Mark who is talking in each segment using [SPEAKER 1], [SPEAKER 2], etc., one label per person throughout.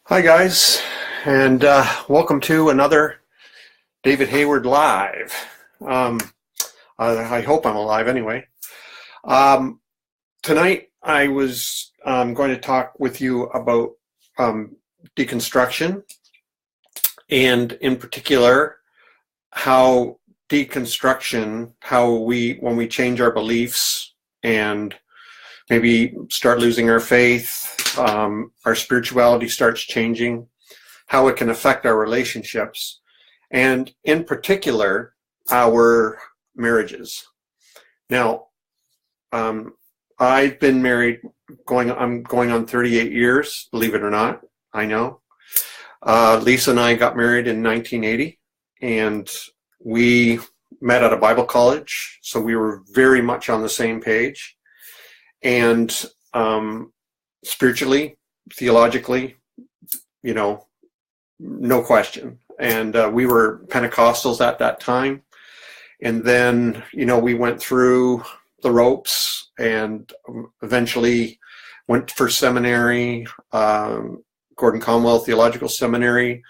[SPEAKER 1] Hi guys, and welcome to another David Hayward Live. I hope I'm alive anyway. Tonight I was going to talk with you about deconstruction, and in particular how deconstruction, when we change our beliefs and maybe start losing our faith, our spirituality starts changing, how it can affect our relationships, and in particular, our marriages. Now, I've been married, I'm going on 38 years, believe it or not, I know. Lisa and I got married in 1980, and we met at a Bible college, so we were very much on the same page. And spiritually, theologically, no question. And we were Pentecostals at that time. And then, we went through the ropes and eventually went for seminary, Gordon Conwell Theological Seminary.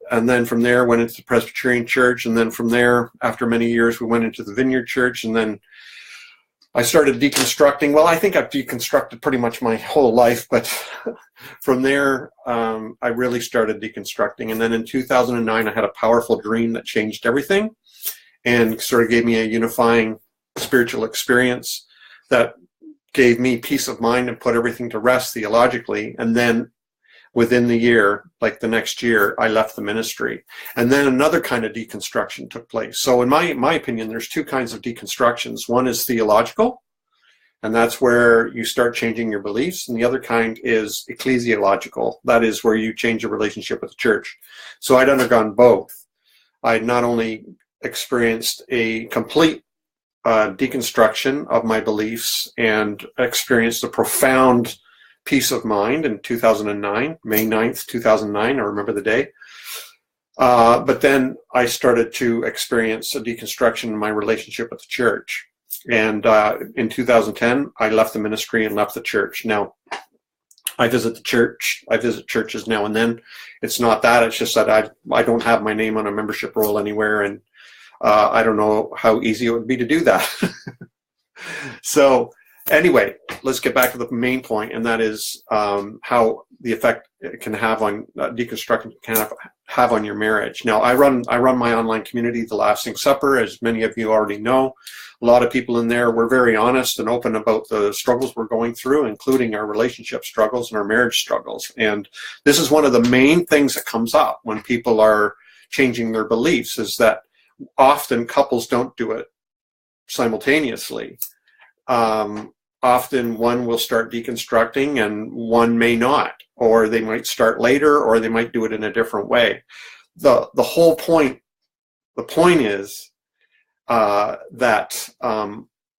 [SPEAKER 1] And then from there went into the Presbyterian Church. And then from there, after many years, we went into the Vineyard Church. And then I started deconstructing. Well, I think I've deconstructed pretty much my whole life, but from there, I really started deconstructing. And then in 2009, I had a powerful dream that changed everything and sort of gave me a unifying spiritual experience that gave me peace of mind and put everything to rest theologically. And then within the year, like the next year, I left the ministry. And then another kind of deconstruction took place. So in my opinion, there's two kinds of deconstructions. One is theological, and that's where you start changing your beliefs. And the other kind is ecclesiological. That is where you change your relationship with the church. So I'd undergone both. I'd not only experienced a complete deconstruction of my beliefs and experienced a profound peace of mind in 2009, May 9th, 2009, I remember the day. But then I started to experience a deconstruction in my relationship with the church. And in 2010, I left the ministry and left the church. Now, I visit churches now and then. It's not that, it's just that I don't have my name on a membership roll anywhere, and I don't know how easy it would be to do that. So, anyway, let's get back to the main point, and that is how the effect it can have on deconstruction can have on your marriage. Now, I run my online community, The Lasting Supper, as many of you already know. A lot of people in there, we're very honest and open about the struggles we're going through, including our relationship struggles and our marriage struggles. And this is one of the main things that comes up when people are changing their beliefs, is that often couples don't do it simultaneously. Often one will start deconstructing and one may not, or they might start later, or they might do it in a different way. The whole point, the point is that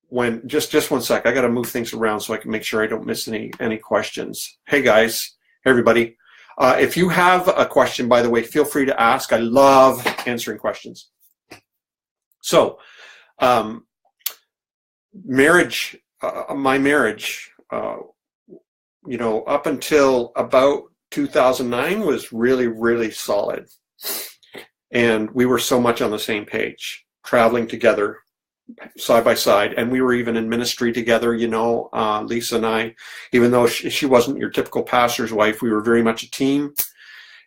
[SPEAKER 1] when, just one sec, I got to move things around so I can make sure I don't miss any questions. Hey guys, hey everybody. If you have a question, by the way, feel free to ask. I love answering questions. So, marriage, my marriage, up until about 2009 was really, really solid. And we were so much on the same page, traveling together, side by side. And we were even in ministry together, Lisa and I, even though she wasn't your typical pastor's wife, we were very much a team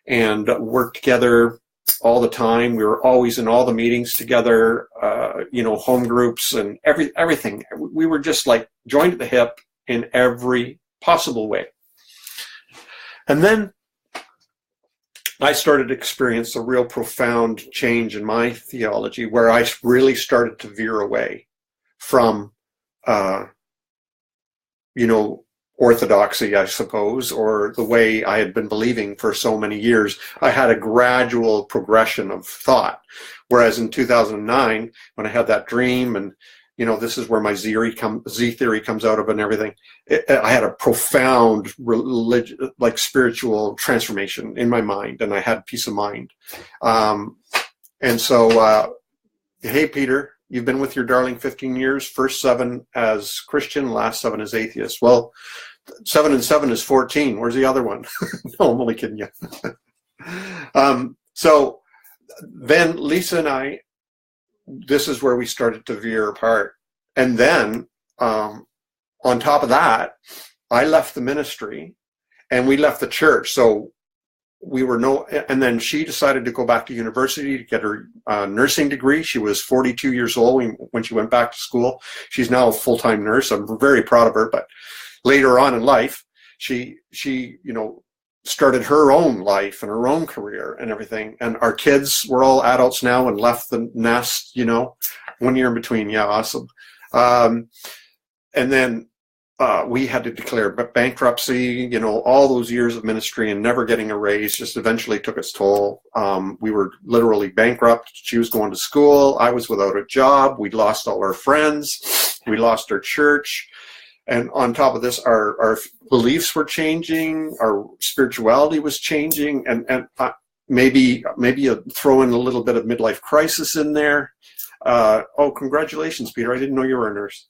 [SPEAKER 1] and worked together all the time. We were always in all the meetings together, home groups and everything. We were just like joined at the hip in every possible way. And then I started to experience a real profound change in my theology, where I really started to veer away from, orthodoxy, I suppose, or the way I had been believing for so many years. I had a gradual progression of thought. Whereas in 2009, when I had that dream, and this is where my Z theory comes out of and everything, I had a profound spiritual transformation in my mind, and I had peace of mind. And so, hey, Peter, you've been with your darling 15 years, first 7 as Christian, last 7 as atheist. Well, 7 and 7 is 14. Where's the other one? No, I'm only kidding you. So then Lisa and I, this is where we started to veer apart. And then on top of that, I left the ministry and we left the church. So we were and then she decided to go back to university to get her nursing degree. She was 42 years old when she went back to school. She's now a full-time nurse. I'm very proud of her, but later on in life, she started her own life and her own career and everything. And our kids were all adults now and left the nest, 1 year in between. Yeah, awesome. And then we had to declare bankruptcy, all those years of ministry and never getting a raise just eventually took its toll. We were literally bankrupt. She was going to school. I was without a job. We lost all our friends. We lost our church. And on top of this, our beliefs were changing, our spirituality was changing, and maybe you throw in a little bit of midlife crisis in there. Oh, congratulations, Peter! I didn't know you were a nurse.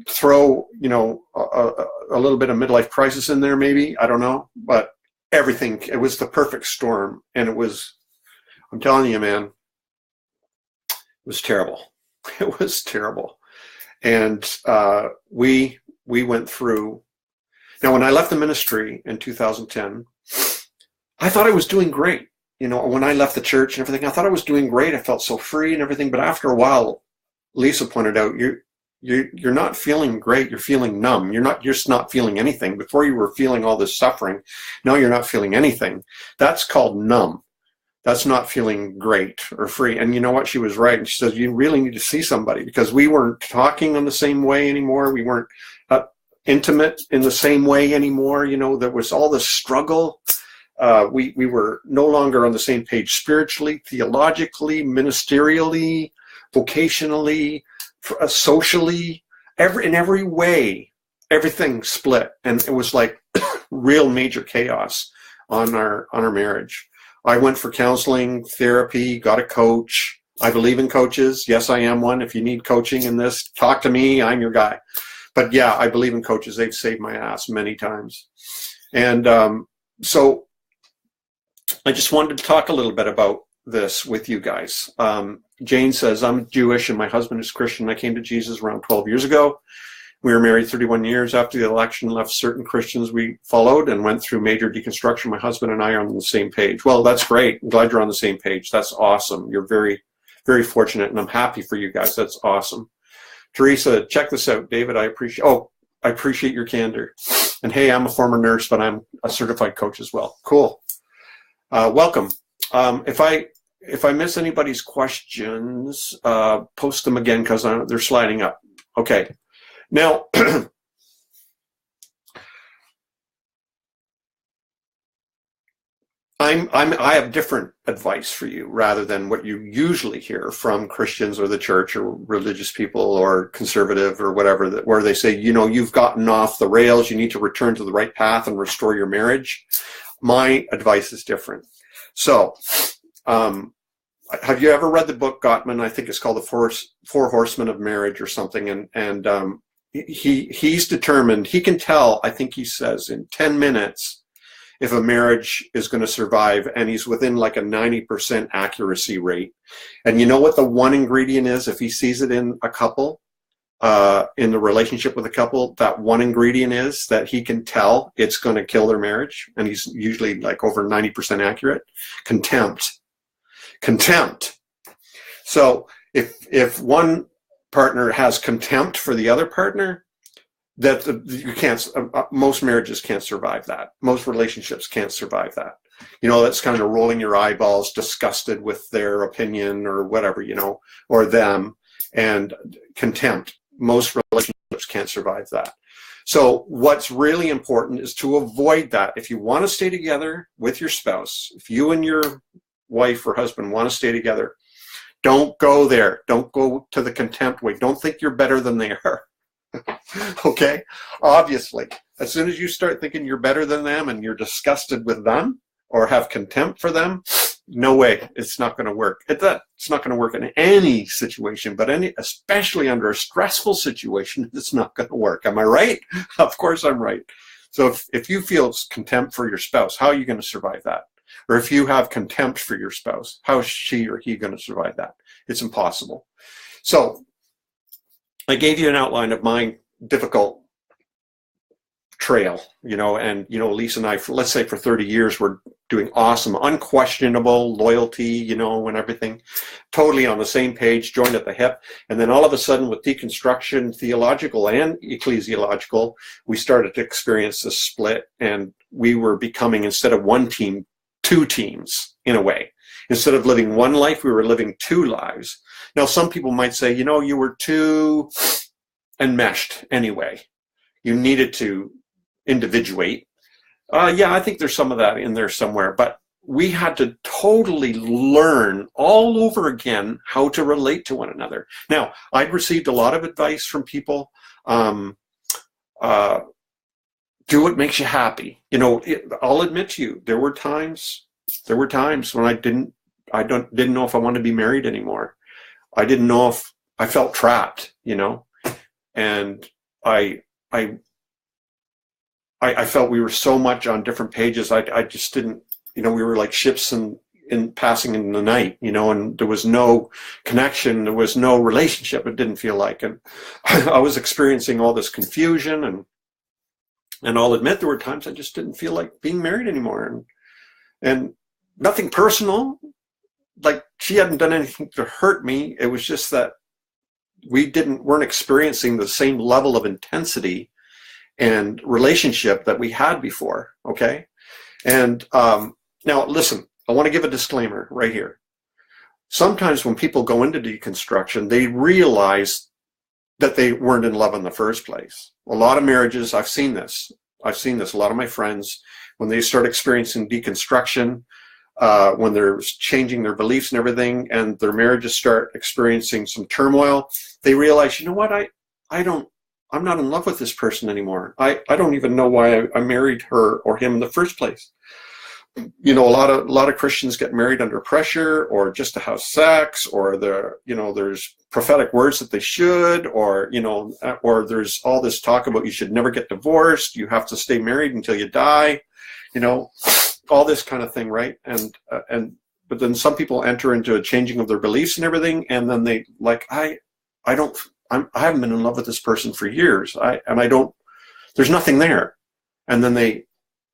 [SPEAKER 1] Throw a little bit of midlife crisis in there, maybe, I don't know, but everything. It was the perfect storm, and it was. I'm telling you, man, it was terrible. It was terrible. And we went through. Now, when I left the ministry in 2010, I thought I was doing great. When I left the church and everything, I thought I was doing great. I felt so free and everything. But after a while, Lisa pointed out, you're not feeling great. You're feeling numb. You're just not feeling anything. Before you were feeling all this suffering. Now you're not feeling anything. That's called numb. That's not feeling great or free. And you know what? She was right. And she says, you really need to see somebody, because we weren't talking in the same way anymore. We weren't intimate in the same way anymore. There was all this struggle. We were no longer on the same page spiritually, theologically, ministerially, vocationally, socially, in every way. Everything split. And it was like real major chaos on our marriage. I went for counseling, therapy, got a coach. I believe in coaches. Yes, I am one. If you need coaching in this, talk to me. I'm your guy. But yeah, I believe in coaches. They've saved my ass many times. And so I just wanted to talk a little bit about this with you guys. Jane says, I'm Jewish and my husband is Christian. I came to Jesus around 12 years ago. We were married 31 years. After the election, left certain Christians we followed and went through major deconstruction. My husband and I are on the same page. Well, that's great. I'm glad you're on the same page. That's awesome. You're very, very fortunate, and I'm happy for you guys. That's awesome. Teresa, check this out. David, I appreciate your candor. And hey, I'm a former nurse, but I'm a certified coach as well. Cool. Welcome. If I miss anybody's questions, post them again because they're sliding up. Okay. Now, I have different advice for you rather than what you usually hear from Christians or the church or religious people or conservative or whatever, where they say, you've gotten off the rails, you need to return to the right path and restore your marriage. My advice is different. So, have you ever read the book Gottman? I think it's called The Four Horsemen of Marriage or something. And he's determined, he can tell, I think he says, in 10 minutes if a marriage is going to survive, and he's within like a 90% accuracy rate. And you know what the one ingredient is? If he sees it in a couple, in the relationship with a couple, that one ingredient is that he can tell it's going to kill their marriage. And he's usually like over 90% accurate. Contempt. So if one partner has contempt for the other partner, that you can't. Most marriages can't survive that. Most relationships can't survive that. That's kind of rolling your eyeballs, disgusted with their opinion or whatever, or them, and contempt. Most relationships can't survive that. So what's really important is to avoid that. If you want to stay together with your spouse, if you and your wife or husband want to stay together, don't go there. Don't go to the contempt way. Don't think you're better than they are. Okay? Obviously, as soon as you start thinking you're better than them and you're disgusted with them or have contempt for them, no way, it's not going to work. It's not going to work in any situation, but especially under a stressful situation, it's not going to work. Am I right? Of course I'm right. So if you feel contempt for your spouse, how are you going to survive that? Or if you have contempt for your spouse, how is she or he going to survive that? It's impossible. So I gave you an outline of my difficult trail, and Lisa and I, let's say for 30 years, we're doing awesome, unquestionable loyalty, and everything, totally on the same page, joined at the hip. And then all of a sudden, with deconstruction, theological and ecclesiological, we started to experience this split, and we were becoming, instead of one team, two teams in a way. Instead of living one life, we were living two lives. Now, some people might say, you were too enmeshed anyway. You needed to individuate. Yeah, I think there's some of that in there somewhere, but we had to totally learn all over again how to relate to one another. Now, I'd received a lot of advice from people. Do what makes you happy. I'll admit to you, there were times when I didn't know if I wanted to be married anymore. I didn't know if I felt trapped, and I felt we were so much on different pages. I just didn't, we were like ships in passing in the night, and there was no connection. There was no relationship. It didn't feel like, and I was experiencing all this confusion, and I'll admit there were times I just didn't feel like being married anymore, and nothing personal. Like, she hadn't done anything to hurt me. It was just that we weren't experiencing the same level of intensity and relationship that we had before. Okay. And now listen, I want to give a disclaimer right here. Sometimes when people go into deconstruction, they realize that they weren't in love in the first place. A lot of marriages, I've seen this. A lot of my friends, when they start experiencing deconstruction, when they're changing their beliefs and everything, and their marriages start experiencing some turmoil, they realize, you know what, I'm not in love with this person anymore. I don't even know why I married her or him in the first place. A lot of Christians get married under pressure, or just to have sex, or there's prophetic words that they should, or there's all this talk about you should never get divorced. You have to stay married until you die. All this kind of thing, right? But then some people enter into a changing of their beliefs and everything, and then they I haven't been in love with this person for years. There's nothing there. And then they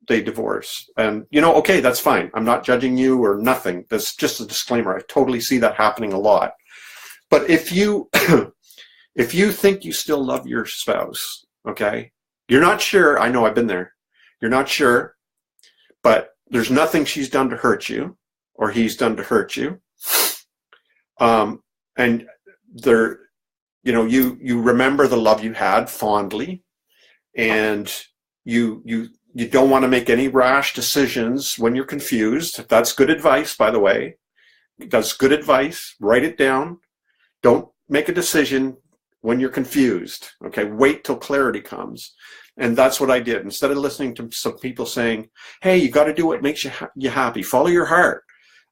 [SPEAKER 1] divorce. And, okay, that's fine. I'm not judging you or nothing. That's just a disclaimer. I totally see that happening a lot. But if you, if you think you still love your spouse, okay, you're not sure. I know, I've been there. You're not sure, but there's nothing she's done to hurt you or he's done to hurt you. And there, you remember the love you had fondly, and you don't want to make any rash decisions when you're confused. That's good advice, by the way. That's good advice. Write it down. Don't make a decision when you're confused. Okay, wait till clarity comes. And that's what I did. Instead of listening to some people saying, hey, you got to do what makes you happy. Follow your heart.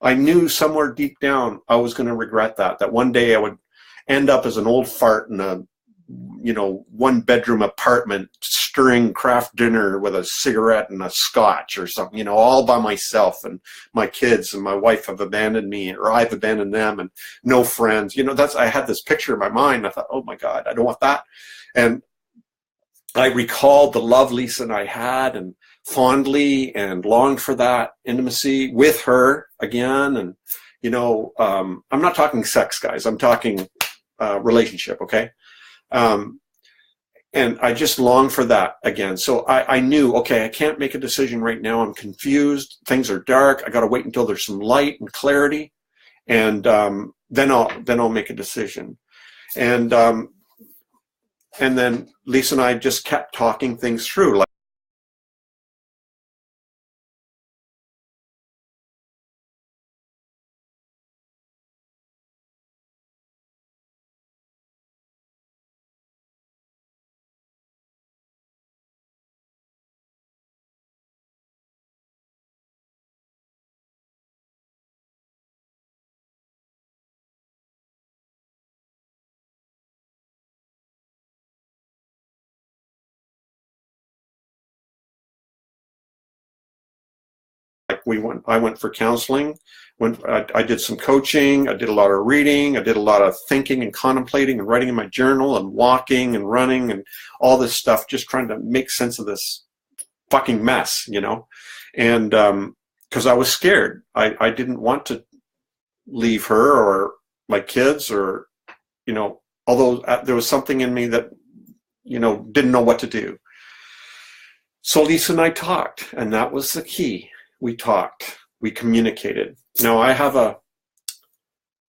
[SPEAKER 1] I knew somewhere deep down I was going to regret that one day I would end up as an old fart in a, one-bedroom apartment, stirring craft dinner with a cigarette and a scotch or something, all by myself, and my kids and my wife have abandoned me, or I've abandoned them, and no friends. I had this picture in my mind. I thought, oh my God, I don't want that. And I recalled the love Lisa and I had, and fondly, and longed for that intimacy with her again. And, I'm not talking sex, guys. I'm talking relationship, okay? And I just longed for that again. So I knew, okay, I can't make a decision right now. I'm confused. Things are dark. I got to wait until there's some light and clarity, and then I'll make a decision. And then Lisa and I just kept talking things through. I went for counseling. I did some coaching. I did a lot of reading. I did a lot of thinking and contemplating and writing in my journal and walking and running and all this stuff, just trying to make sense of this fucking mess, and because I was scared. I didn't want to leave her or my kids, or although there was something in me that didn't know what to do. So Lisa and I talked, and that was the key. We talked, we communicated. Now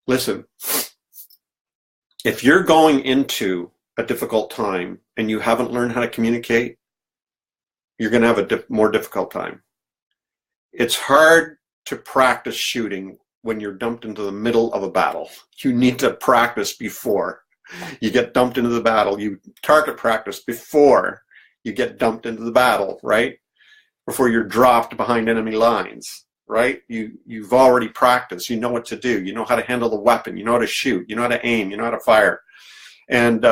[SPEAKER 1] listen, if you're going into a difficult time and you haven't learned how to communicate, you're going to have a more difficult time. It's hard to practice shooting when you're dumped into the middle of a battle. You need to practice before you get dumped into the battle. You target practice before you get dumped into the battle, right? Before you're dropped behind enemy lines, right? You've already practiced. You know what to do. You know how to handle the weapon. You know how to shoot. You know how to aim. You know how to fire. And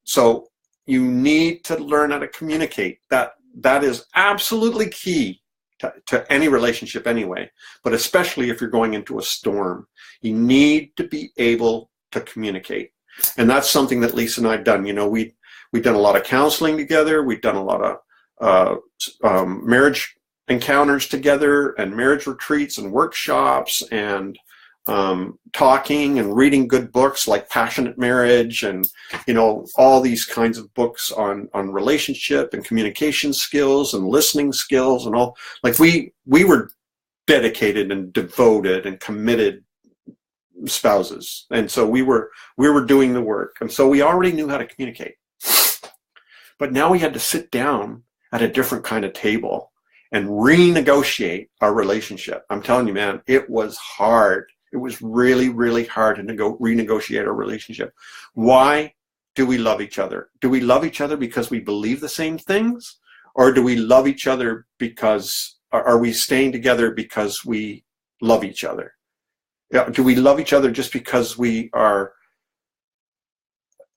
[SPEAKER 1] so you need to learn how to communicate. That is absolutely key to any relationship anyway, but especially if you're going into a storm. You need to be able to communicate. And that's something that Lisa and I have done. We've done a lot of counseling together. We've done a lot of marriage encounters together, and marriage retreats and workshops, and talking and reading good books like Passionate Marriage, and all these kinds of books on relationship and communication skills and listening skills and all. Like we were dedicated and devoted and committed spouses, and so we were doing the work, and so we already knew how to communicate. But now we had to sit down at a different kind of table and renegotiate our relationship. I'm telling you, man, it was hard. It was really, really hard to renegotiate our relationship. Why do we love each other? Do we love each other because we believe the same things? Or do we love each other because, are we staying together because we love each other? Do we love each other just because we are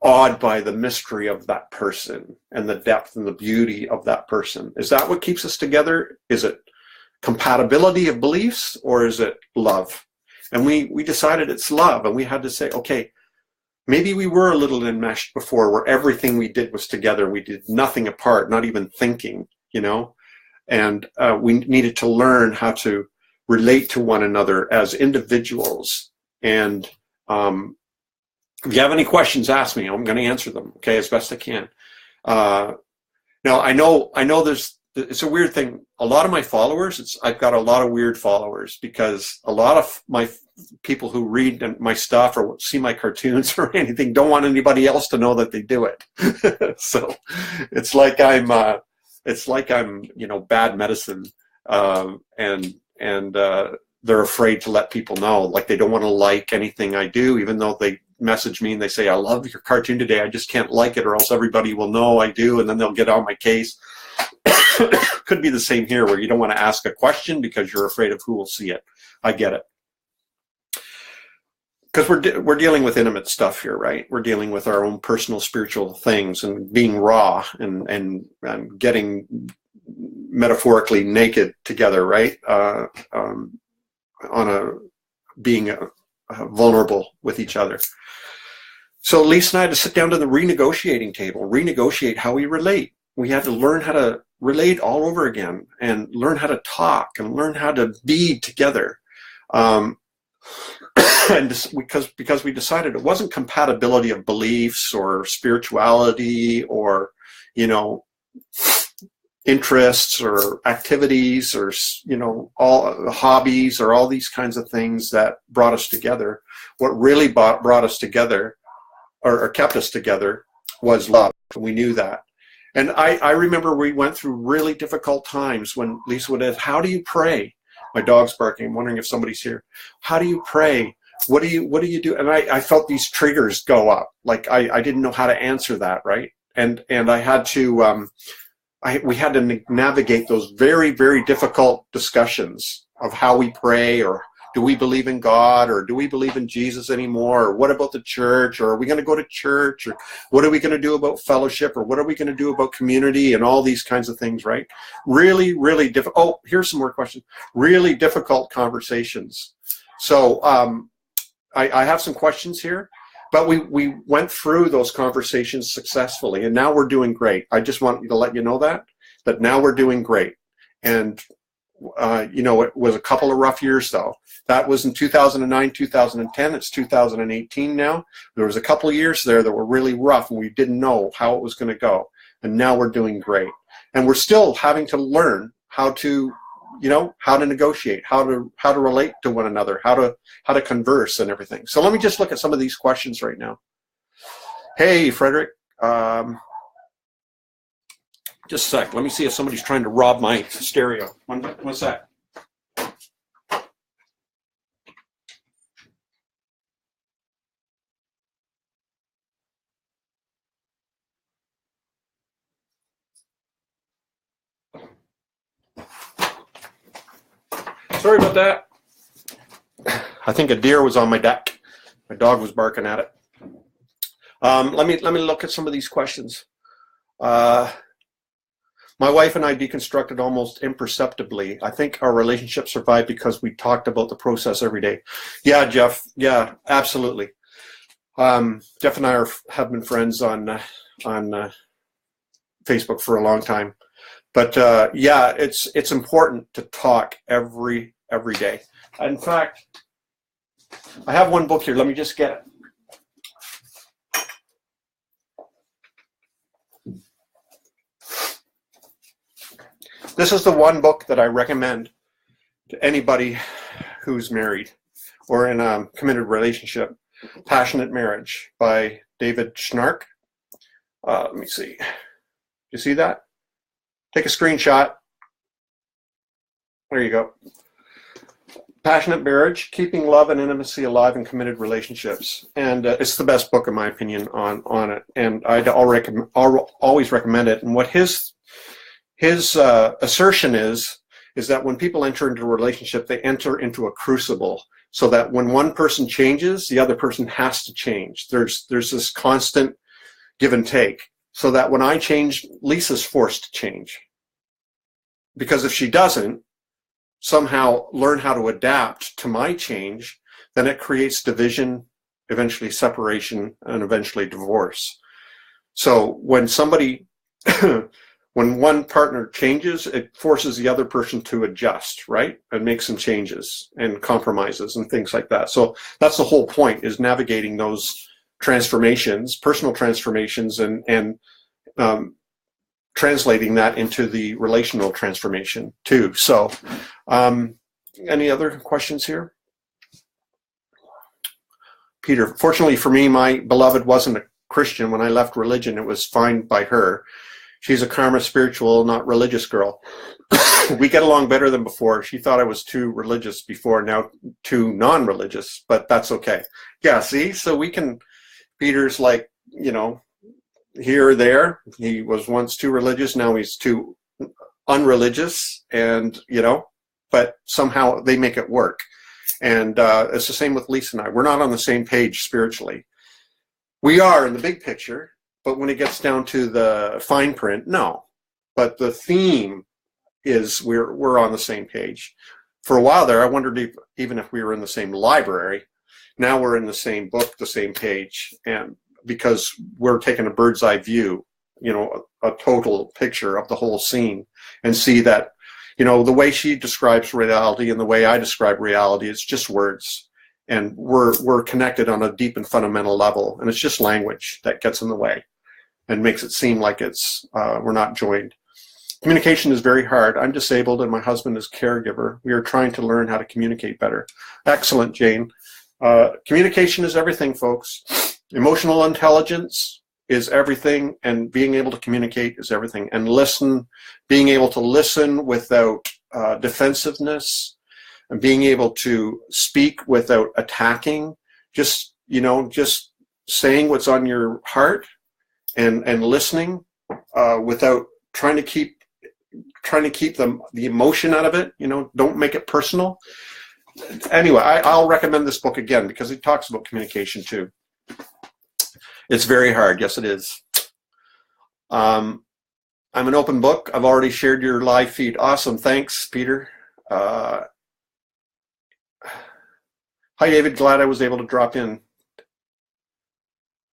[SPEAKER 1] awed by the mystery of that person and the depth and the beauty of that person? Is that what keeps us together? Is it compatibility of beliefs, or is it love? And we decided it's love, and we had to say, okay, maybe we were a little enmeshed before, where everything we did was together. We did nothing apart, not even thinking, and we needed to learn how to relate to one another as individuals. And if you have any questions, ask me. I'm going to answer them, okay, as best I can. Now, I know it's a weird thing. A lot of my followers, I've got a lot of weird followers, because a lot of my people who read my stuff or see my cartoons or anything don't want anybody else to know that they do it. So it's like I'm bad medicine, and they're afraid to let people know. Like, they don't want to like anything I do, even though they message me and they say, I love your cartoon today, I just can't like it, or else everybody will know I do, and then they'll get on my case. Could be the same here, where you don't want to ask a question because you're afraid of who will see it. I get it. Because we're dealing with intimate stuff here, right? We're dealing with our own personal spiritual things, and being raw and getting metaphorically naked together, right? Being vulnerable with each other. So Lisa and I had to sit down to the renegotiating table, renegotiate how we relate. We had to learn how to relate all over again, and learn how to talk, and learn how to be together. And because we decided it wasn't compatibility of beliefs or spirituality or, interests or activities or, all hobbies or all these kinds of things that brought us together. What really brought us together, or kept us together, was love. We knew that. And I remember we went through really difficult times when Lisa would ask, how do you pray? My dog's barking. I'm wondering if somebody's here. How do you pray? What do you do? And I felt these triggers go up. Like I didn't know how to answer that, right? And I had to, we had to navigate those very, very difficult discussions of how we pray, or do we believe in God, or do we believe in Jesus anymore, or what about the church, or are we going to go to church, or what are we going to do about fellowship, or what are we going to do about community, and all these kinds of things, right? Really, really difficult. Oh, here's some more questions. Really difficult conversations. So I have some questions here, but we went through those conversations successfully, and now we're doing great. I just want to let you know that now we're doing great. And it was a couple of rough years, though. That was in 2009, 2010. It's 2018 now. There was a couple of years there that were really rough, and we didn't know how it was going to go. And now we're doing great. And we're still having to learn how to negotiate, how to relate to one another, how to converse and everything. So let me just look at some of these questions right now. Hey, Frederick. Just a sec. Let me see if somebody's trying to rob my stereo. One sec. Sorry about that. I think a deer was on my deck. My dog was barking at it. Let me look at some of these questions. My wife and I deconstructed almost imperceptibly. I think our relationship survived because we talked about the process every day. Yeah, Jeff. Yeah, absolutely. Jeff and I have been friends on Facebook for a long time. But yeah, it's important to talk every day. In fact, I have one book here. Let me just get it. This is the one book that I recommend to anybody who's married or in a committed relationship. Passionate Marriage by David Schnark. Let me see. You see that? Take a screenshot. There you go. Passionate Marriage, Keeping Love and Intimacy Alive in Committed Relationships. And it's the best book, in my opinion, on it. And I'd always recommend it. And what his assertion is that when people enter into a relationship, they enter into a crucible, so that when one person changes, the other person has to change. There's this constant give and take, so that when I change, Lisa's forced to change. Because if she doesn't somehow learn how to adapt to my change, then it creates division, eventually separation, and eventually divorce. So when when one partner changes, it forces the other person to adjust, right? And make some changes and compromises and things like that. So that's the whole point, is navigating those transformations, personal transformations, and translating that into the relational transformation too. So any other questions here? Peter, fortunately for me, my beloved wasn't a Christian. When I left religion, it was fine by her. She's a karma spiritual, not religious girl. We get along better than before. She thought I was too religious before, now too non-religious, but that's okay. Yeah, see, so we can, Peter's like, here or there. He was once too religious, now he's too unreligious, and, but somehow they make it work. And it's the same with Lisa and I. We're not on the same page spiritually. We are in the big picture, but when it gets down to the fine print, no. But the theme is we're on the same page. For a while there, I wondered even if we were in the same library. Now we're in the same book, the same page, and because we're taking a bird's eye view, a total picture of the whole scene, and see that, the way she describes reality and the way I describe reality, it's just words. And we're connected on a deep and fundamental level, and it's just language that gets in the way and makes it seem like we're not joined. Communication is very hard. I'm disabled and my husband is caregiver. We are trying to learn how to communicate better. Excellent, Jane. Communication is everything, folks. Emotional intelligence is everything, and being able to communicate is everything. And being able to listen without defensiveness, and being able to speak without attacking, just saying what's on your heart, and listening without trying to keep the emotion out of it. Don't make it personal. anyway, I'll recommend this book again because it talks about communication too. It's very hard. Yes, it is. I'm an open book. I've already shared your live feed. Awesome. Thanks, Peter. Hi, David. Glad I was able to drop in.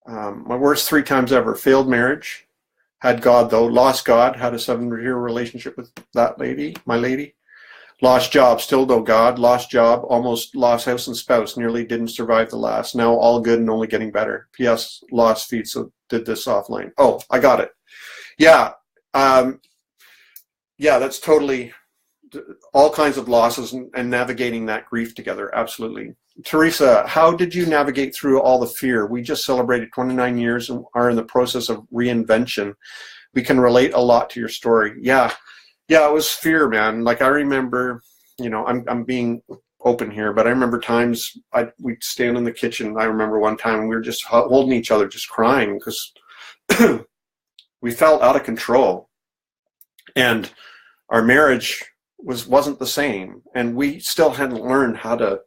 [SPEAKER 1] My worst 3 times ever. Failed marriage. Had God, though. Lost God. Had a 7-year relationship with that lady, my lady. Lost job. Still no God. Lost job. Almost lost house and spouse. Nearly didn't survive the last. Now all good and only getting better. P.S. Lost feed, so did this offline. Oh, I got it. Yeah. Yeah, that's totally all kinds of losses and navigating that grief together. Absolutely. Teresa, how did you navigate through all the fear? We just celebrated 29 years and are in the process of reinvention. We can relate a lot to your story. Yeah, it was fear, man. Like I remember, you know, I'm being open here, but I remember times we'd stand in the kitchen. I remember one time we were just holding each other, just crying because we felt out of control. And our marriage wasn't the same, and we still hadn't learned how to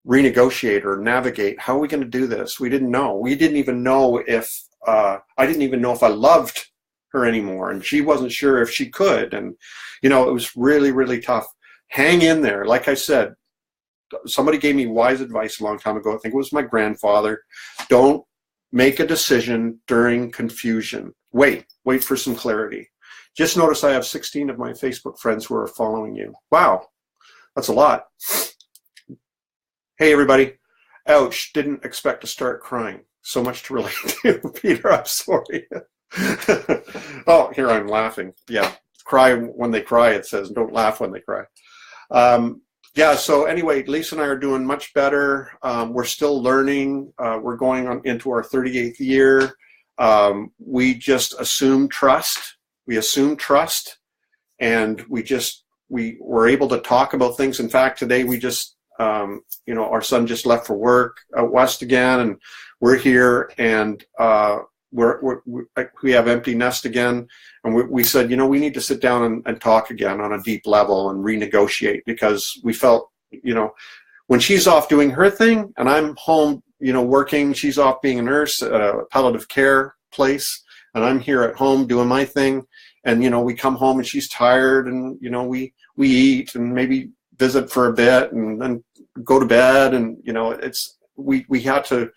[SPEAKER 1] renegotiate or navigate. How are we going to do this? We didn't know. We didn't even know if I didn't even know if I loved her anymore, and she wasn't sure if she could. And you know, it was really, really tough. Hang in there. Like I said, somebody gave me wise advice a long time ago. I think it was my grandfather. Don't make a decision during confusion. Wait for some clarity. Just notice I have 16 of my Facebook friends who are following you. Wow, that's a lot. Hey, everybody. Ouch, didn't expect to start crying. So much to relate to. Peter, I'm sorry. Oh, here I'm laughing. Yeah, cry when they cry, it says. Don't laugh when they cry. Yeah, so anyway, Lisa and I are doing much better. We're still learning. We're going on into our 38th year. We just assume trust. We assume trust, and we were able to talk about things. In fact, today we just, you know, our son just left for work out west again, and we're here, and we have empty nest again, and we said, you know, we need to sit down and talk again on a deep level and renegotiate, because we felt, you know, when she's off doing her thing and I'm home, you know, working, she's off being a nurse at a palliative care place, and I'm here at home doing my thing. And, you know, we come home and she's tired, and, you know, we eat and maybe visit for a bit and then go to bed. And, you know, we had to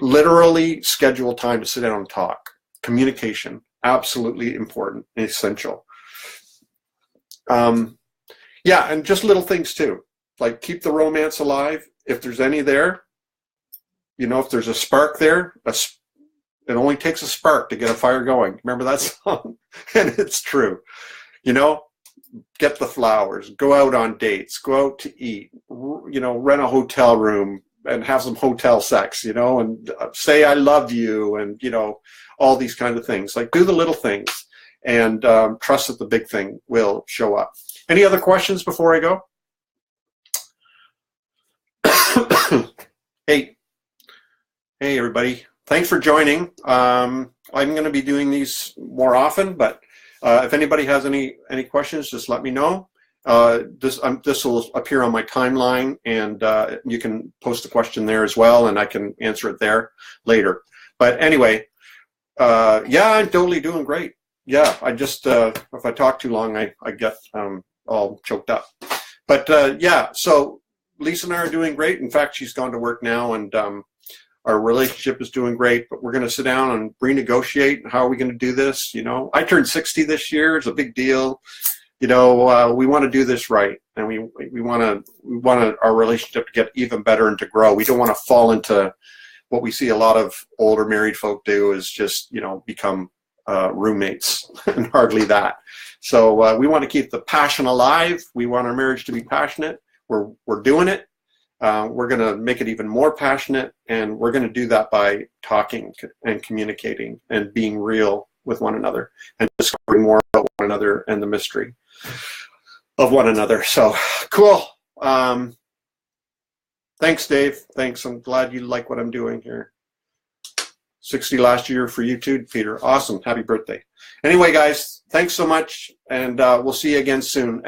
[SPEAKER 1] literally schedule time to sit down and talk. Communication, absolutely important and essential. Yeah, and just little things too, like keep the romance alive. If there's any there, you know, if there's a spark there, it only takes a spark to get a fire going. Remember that song? And it's true. You know, get the flowers, go out on dates, go out to eat, you know, rent a hotel room and have some hotel sex, you know, and say I love you, and, you know, all these kind of things. Like, do the little things, and trust that the big thing will show up. Any other questions before I go? Hey, everybody. This for joining. I'm going to be doing these more often, but if anybody has any questions, just let me know. This will appear on my timeline, and you can post a question there as well, and I can answer it there later. But anyway, yeah, I'm totally doing great. Yeah, I just, if I talk too long, I get all choked up. But yeah, so Lisa and I are doing great. In fact, she's gone to work now, and our relationship is doing great, but we're going to sit down and renegotiate. How are we going to do this? You know, I turned 60 this year. It's a big deal. You know, we want to do this right, and we want our relationship to get even better and to grow. We don't want to fall into what we see a lot of older married folk do, is just, you know, become roommates, and hardly that. So we want to keep the passion alive. We want our marriage to be passionate. We're doing it. We're going to make it even more passionate, and we're going to do that by talking and communicating and being real with one another and discovering more about one another and the mystery of one another. So cool. Thanks, Dave. Thanks. I'm glad you like what I'm doing here. 60 last year for you too, Peter. Awesome. Happy birthday. Anyway, guys, thanks so much, and we'll see you again soon.